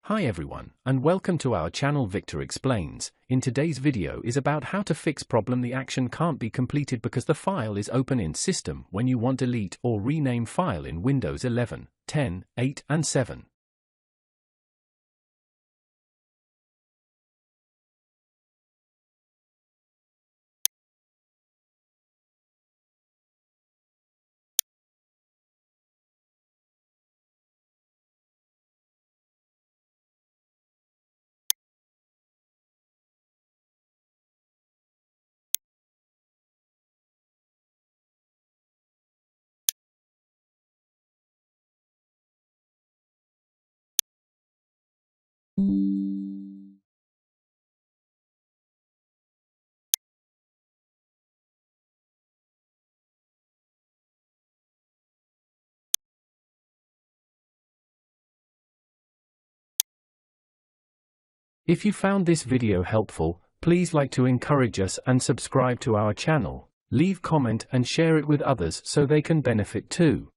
Hi everyone, and welcome to our channel Victor Explains. In today's video is about how to fix problem the action can't be completed because the file is open in system when you want delete or rename file in Windows 11, 10, 8 and 7. If you found this video helpful, please like to encourage us and subscribe to our channel. Leave comment and share it with others so they can benefit too.